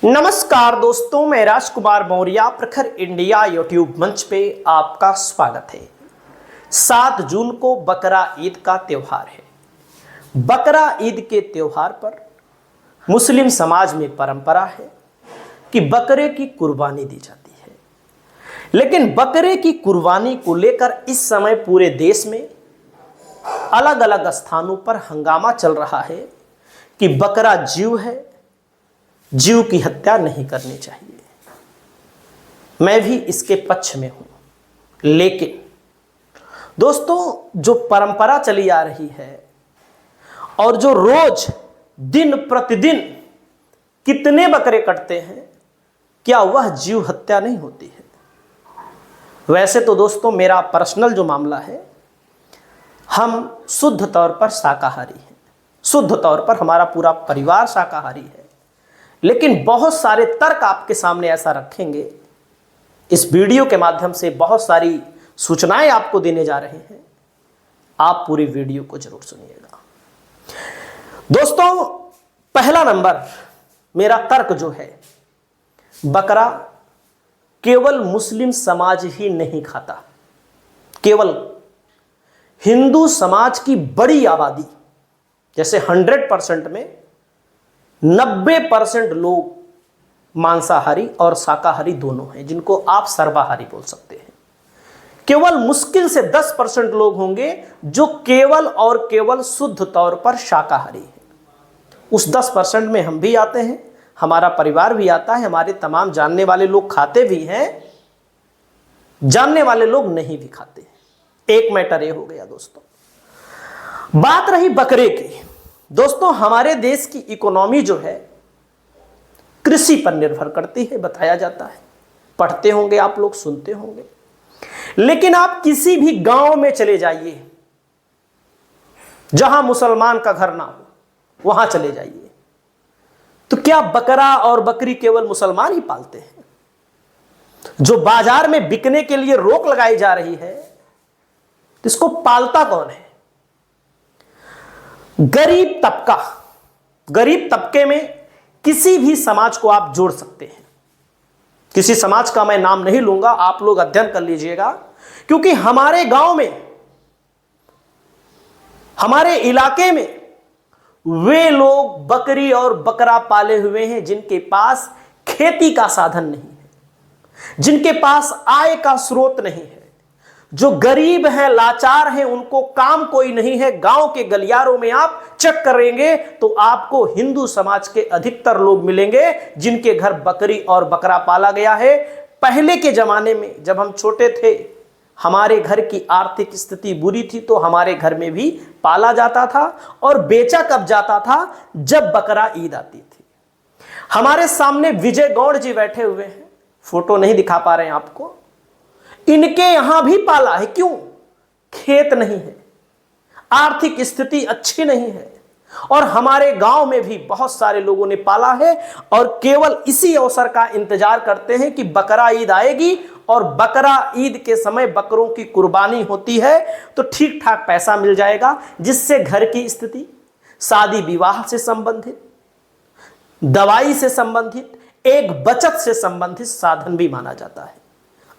नमस्कार दोस्तों, मैं राजकुमार मौर्य प्रखर इंडिया यूट्यूब मंच पे आपका स्वागत है। 7 जून को बकरा ईद का त्यौहार है। बकरा ईद के त्यौहार पर मुस्लिम समाज में परंपरा है कि बकरे की कुर्बानी दी जाती है। लेकिन बकरे की कुर्बानी को लेकर इस समय पूरे देश में अलग अलग स्थानों पर हंगामा चल रहा है कि बकरा जीव है, जीव की हत्या नहीं करनी चाहिए। मैं भी इसके पक्ष में हूं, लेकिन दोस्तों जो परंपरा चली आ रही है और जो रोज दिन प्रतिदिन कितने बकरे कटते हैं, क्या वह जीव हत्या नहीं होती है? वैसे तो दोस्तों मेरा पर्सनल जो मामला है, हम शुद्ध तौर पर शाकाहारी हैं, शुद्ध तौर पर हमारा पूरा परिवार शाकाहारी है। लेकिन बहुत सारे तर्क आपके सामने ऐसा रखेंगे, इस वीडियो के माध्यम से बहुत सारी सूचनाएं आपको देने जा रहे हैं। आप पूरी वीडियो को जरूर सुनिएगा। दोस्तों पहला नंबर मेरा तर्क जो है, बकरा केवल मुस्लिम समाज ही नहीं खाता। केवल हिंदू समाज की बड़ी आबादी, जैसे 100% में 90% लोग मांसाहारी और शाकाहारी दोनों हैं, जिनको आप सर्वाहारी बोल सकते हैं। केवल मुश्किल से 10% लोग होंगे जो केवल और केवल शुद्ध तौर पर शाकाहारी हैं। उस 10% में हम भी आते हैं, हमारा परिवार भी आता है, हमारे तमाम जानने वाले लोग खाते भी हैं, जानने वाले लोग नहीं भी खाते हैं। एक मैटर ये हो गया। दोस्तों बात रही बकरे की। दोस्तों हमारे देश की इकोनॉमी जो है कृषि पर निर्भर करती है, बताया जाता है। पढ़ते होंगे आप लोग, सुनते होंगे। लेकिन आप किसी भी गांव में चले जाइए जहां मुसलमान का घर ना हो, वहां चले जाइए, तो क्या बकरा और बकरी केवल मुसलमान ही पालते हैं? जो बाजार में बिकने के लिए रोक लगाई जा रही है, इसको पालता कौन है? गरीब तबका। गरीब तबके में किसी भी समाज को आप जोड़ सकते हैं। किसी समाज का मैं नाम नहीं लूंगा, आप लोग अध्ययन कर लीजिएगा। क्योंकि हमारे गांव में, हमारे इलाके में वे लोग बकरी और बकरा पाले हुए हैं जिनके पास खेती का साधन नहीं है, जिनके पास आय का स्रोत नहीं है, जो गरीब हैं, लाचार हैं, उनको काम कोई नहीं है। गांव के गलियारों में आप चेक करेंगे तो आपको हिंदू समाज के अधिकतर लोग मिलेंगे जिनके घर बकरी और बकरा पाला गया है। पहले के जमाने में जब हम छोटे थे, हमारे घर की आर्थिक स्थिति बुरी थी, तो हमारे घर में भी पाला जाता था और बेचा कब जाता था? जब बकरा ईद आती थी। हमारे सामने विजय गौड़ जी बैठे हुए हैं, फोटो नहीं दिखा पा रहे हैं आपको। इनके यहां भी पाला है। क्यों? खेत नहीं है, आर्थिक स्थिति अच्छी नहीं है, और हमारे गांव में भी बहुत सारे लोगों ने पाला है और केवल इसी अवसर का इंतजार करते हैं कि बकरा ईद आएगी और बकरा ईद के समय बकरों की कुर्बानी होती है तो ठीक ठाक पैसा मिल जाएगा, जिससे घर की स्थिति, शादी विवाह से संबंधित, दवाई से संबंधित, एक बचत से संबंधित साधन भी माना जाता है।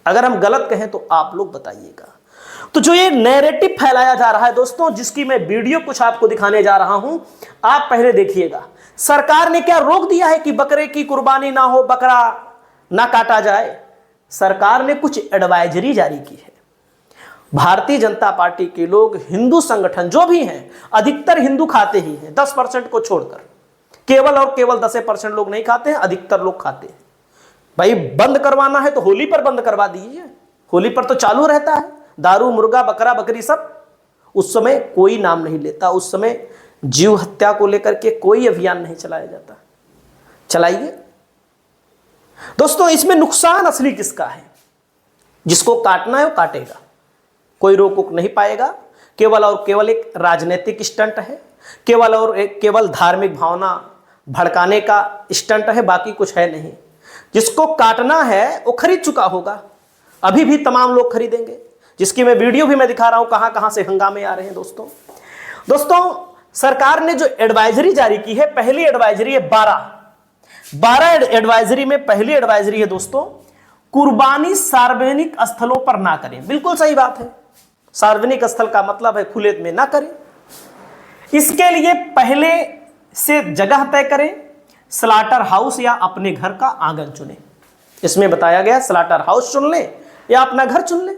अगर हम गलत कहें तो आप लोग बताइएगा। तो जो ये नैरेटिव फैलाया जा रहा है दोस्तों, जिसकी मैं वीडियो कुछ आपको दिखाने जा रहा हूं, आप पहले देखिएगा। सरकार ने क्या रोक दिया है कि बकरे की कुर्बानी ना हो, बकरा ना काटा जाए? सरकार ने कुछ एडवाइजरी जारी की है। भारतीय जनता पार्टी के लोग, हिंदू संगठन जो भी हैं, अधिकतर हिंदू खाते ही हैं, 10% को छोड़कर। केवल और केवल 10% लोग नहीं खाते हैं, अधिकतर लोग खाते हैं। भाई बंद करवाना है तो होली पर बंद करवा दीजिए, होली पर तो चालू रहता है दारू, मुर्गा, बकरा, बकरी सब। उस समय कोई नाम नहीं लेता, उस समय जीव हत्या को लेकर के कोई अभियान नहीं चलाया जाता। चलाइए दोस्तों। इसमें नुकसान असली किसका है? जिसको काटना है वो काटेगा, कोई रोक टोक नहीं पाएगा। केवल और केवल एक राजनीतिक स्टंट है, केवल और एक केवल धार्मिक भावना भड़काने का स्टंट है, बाकी कुछ है नहीं। जिसको काटना है वो खरीद चुका होगा, अभी भी तमाम लोग खरीदेंगे, जिसकी मैं वीडियो भी मैं दिखा रहा हूं कहां कहां से हंगामे आ रहे हैं। दोस्तों सरकार ने जो एडवाइजरी जारी की है, पहली एडवाइजरी है 12 12 एडवाइजरी में पहली एडवाइजरी है दोस्तों, कुर्बानी सार्वजनिक स्थलों पर ना करें। बिल्कुल सही बात है, सार्वजनिक स्थल का मतलब है खुले में ना करें। इसके लिए पहले से जगह तय करें, स्लाटर हाउस या अपने घर का आंगन चुनें। इसमें बताया गया स्लाटर हाउस चुन लें या अपना घर चुन लें।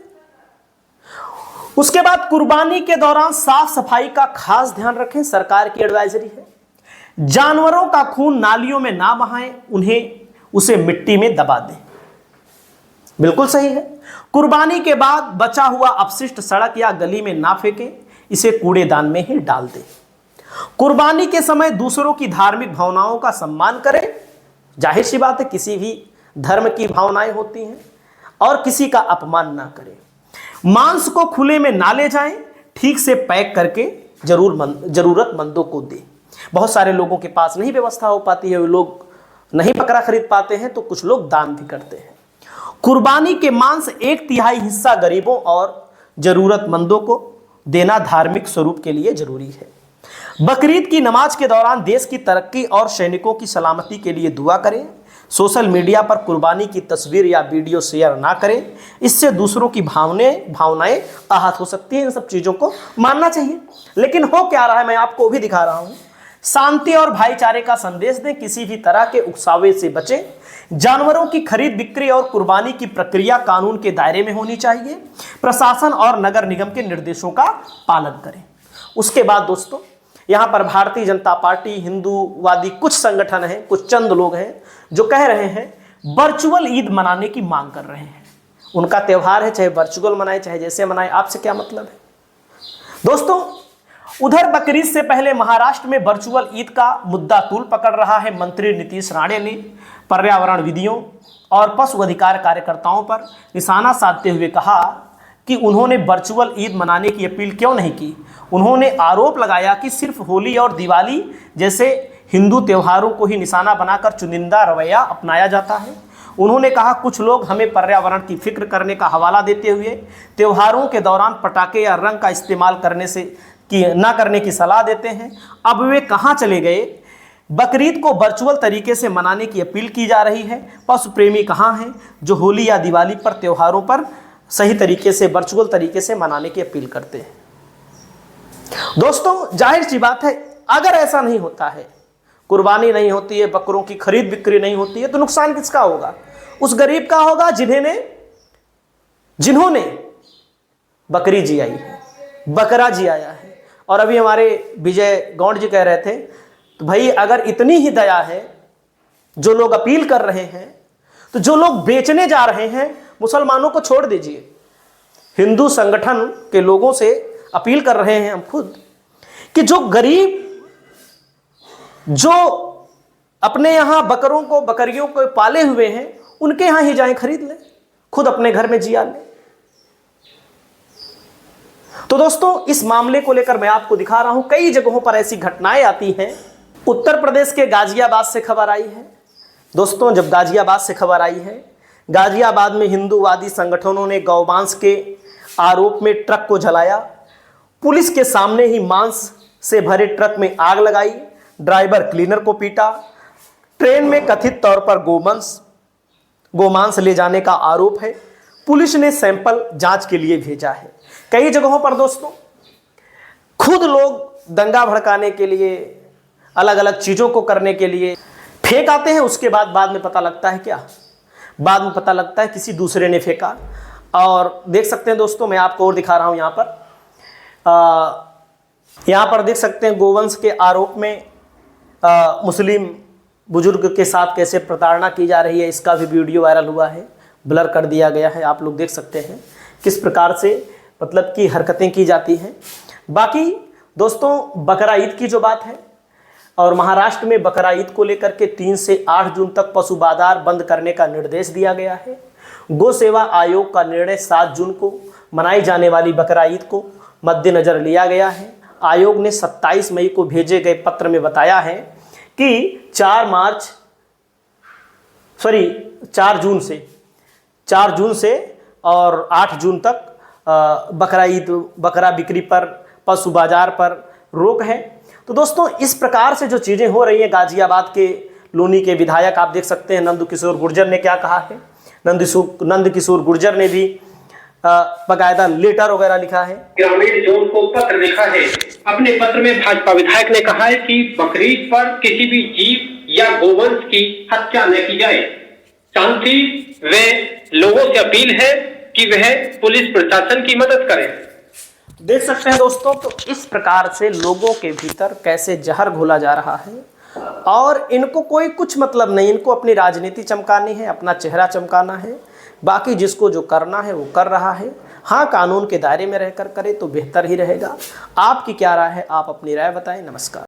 उसके बाद कुर्बानी के दौरान साफ सफाई का खास ध्यान रखें, सरकार की एडवाइजरी है। जानवरों का खून नालियों में ना बहाएं, उसे मिट्टी में दबा दें। बिल्कुल सही है। कुर्बानी के बाद बचा हुआ अपशिष्ट सड़क या गली में ना फेंकें, इसे कूड़ेदान में ही डाल दें। कुर्बानी के समय दूसरों की धार्मिक भावनाओं का सम्मान करें। जाहिर सी बात है, किसी भी धर्म की भावनाएं होती हैं, और किसी का अपमान ना करें। मांस को खुले में ना ले जाएं, ठीक से पैक करके जरूरतमंदों को दें। बहुत सारे लोगों के पास नहीं व्यवस्था हो पाती है, वे लोग नहीं बकरा खरीद पाते हैं, तो कुछ लोग दान भी करते हैं। कुर्बानी के मांस 1/3 हिस्सा गरीबों और जरूरतमंदों को देना धार्मिक स्वरूप के लिए जरूरी है। बकरीद की नमाज के दौरान देश की तरक्की और सैनिकों की सलामती के लिए दुआ करें। सोशल मीडिया पर कुर्बानी की तस्वीर या वीडियो शेयर ना करें, इससे दूसरों की भावनाएं आहत हो सकती हैं। इन सब चीज़ों को मानना चाहिए। लेकिन हो क्या रहा है, मैं आपको भी दिखा रहा हूं। शांति और भाईचारे का संदेश दें, किसी भी तरह के उकसावे से बचें। जानवरों की खरीद बिक्री और कुर्बानी की प्रक्रिया कानून के दायरे में होनी चाहिए। प्रशासन और नगर निगम के निर्देशों का पालन करें। उसके बाद दोस्तों, यहाँ पर भारतीय जनता पार्टी, हिंदूवादी कुछ संगठन हैं, कुछ चंद लोग हैं जो कह रहे हैं वर्चुअल ईद मनाने की मांग कर रहे हैं। उनका त्यौहार है, चाहे वर्चुअल मनाए चाहे जैसे मनाए, आपसे क्या मतलब है दोस्तों। उधर बकरीद से पहले महाराष्ट्र में वर्चुअल ईद का मुद्दा तूल पकड़ रहा है। मंत्री नीतीश राणे ने पर्यावरणविदियों और पशु अधिकार कार्यकर्ताओं पर निशाना साधते हुए कहा कि उन्होंने वर्चुअल ईद मनाने की अपील क्यों नहीं की। उन्होंने आरोप लगाया कि सिर्फ होली और दिवाली जैसे हिंदू त्योहारों को ही निशाना बनाकर चुनिंदा रवैया अपनाया जाता है। उन्होंने कहा कुछ लोग हमें पर्यावरण की फिक्र करने का हवाला देते हुए त्योहारों के दौरान पटाखे या रंग का इस्तेमाल ना करने की सलाह देते हैं। अब वे कहाँ चले गए। बकरीद को वर्चुअल तरीके से मनाने की अपील की जा रही है। पशु प्रेमी कहाँ हैं जो होली या दिवाली पर त्योहारों पर सही तरीके से वर्चुअल तरीके से मनाने की अपील करते हैं। दोस्तों जाहिर सी बात है, अगर ऐसा नहीं होता है, कुर्बानी नहीं होती है, बकरों की खरीद बिक्री नहीं होती है, तो नुकसान किसका होगा? उस गरीब का होगा जिन्होंने बकरी जी आई है, बकरा जी आया है। और अभी हमारे विजय गौड़ जी कह रहे थे, तो भाई अगर इतनी ही दया है, जो लोग अपील कर रहे हैं, तो जो लोग बेचने जा रहे हैं मुसलमानों को छोड़ दीजिए। हिंदू संगठन के लोगों से अपील कर रहे हैं हम खुद कि जो गरीब जो अपने यहां बकरियों को पाले हुए हैं, उनके यहां ही जाएं, खरीद लें, खुद अपने घर में जिया लें। तो दोस्तों इस मामले को लेकर मैं आपको दिखा रहा हूं, कई जगहों पर ऐसी घटनाएं आती हैं। उत्तर प्रदेश के गाजियाबाद से खबर आई है दोस्तों। जब गाजियाबाद से खबर आई है, गाजियाबाद में हिंदूवादी संगठनों ने गौमांस के आरोप में ट्रक को जलाया। पुलिस के सामने ही मांस से भरे ट्रक में आग लगाई। ड्राइवर क्लीनर को पीटा। ट्रेन में कथित तौर पर गोमांस ले जाने का आरोप है। पुलिस ने सैंपल जांच के लिए भेजा है। कई जगहों पर दोस्तों खुद लोग दंगा भड़काने के लिए, अलग अलग चीजों को करने के लिए फेंक आते हैं। उसके बाद में पता लगता है क्या? बाद में पता लगता है किसी दूसरे ने फेंका। और देख सकते हैं दोस्तों, मैं आपको और दिखा रहा हूं यहाँ पर देख सकते हैं गोवंश के आरोप में मुस्लिम बुजुर्ग के साथ कैसे प्रताड़ना की जा रही है। इसका भी वीडियो वायरल हुआ है, ब्लर कर दिया गया है। आप लोग देख सकते हैं किस प्रकार से मतलब की हरकतें की जाती हैं। बाकी दोस्तों बकरा ईद की जो बात है, और महाराष्ट्र में बकरा ईद को लेकर के 3 से 8 जून तक पशु बाजार बंद करने का निर्देश दिया गया है। गौ सेवा आयोग का निर्णय 7 जून को मनाई जाने वाली बकरा ईद को मद्देनजर लिया गया है। आयोग ने 27 मई को भेजे गए पत्र में बताया है कि 4 जून से और 8 जून तक बकरा बिक्री पर, पशु बाजार पर रोक है। तो दोस्तों इस प्रकार से जो चीज़ें हो रही हैं गाजियाबाद के लूनी के विधायक आप देख सकते हैं नंद किशोर गुर्जर ने क्या कहा है। नंद किशोर गुर्जर ने भी बकायदा लेटर वगैरह लिखा है। ग्रामीण जोन को पत्र लिखा है। अपने पत्र में भाजपा विधायक ने कहा है कि बकरीद पर किसी भी जीव या गोवंश की हत्या न की जाए। शांति व लोगों से अपील है कि वह पुलिस प्रशासन की मदद करें। देख सकते हैं दोस्तों, तो इस प्रकार से लोगों के भीतर कैसे जहर घोला जा रहा है और इनको कोई कुछ मतलब नहीं, इनको अपनी राजनीति चमकानी है, अपना चेहरा चमकाना है। बाकी जिसको जो करना है वो कर रहा है। हाँ, कानून के दायरे में रहकर करे तो बेहतर ही रहेगा। आपकी क्या राय है, आप अपनी राय बताएं। नमस्कार।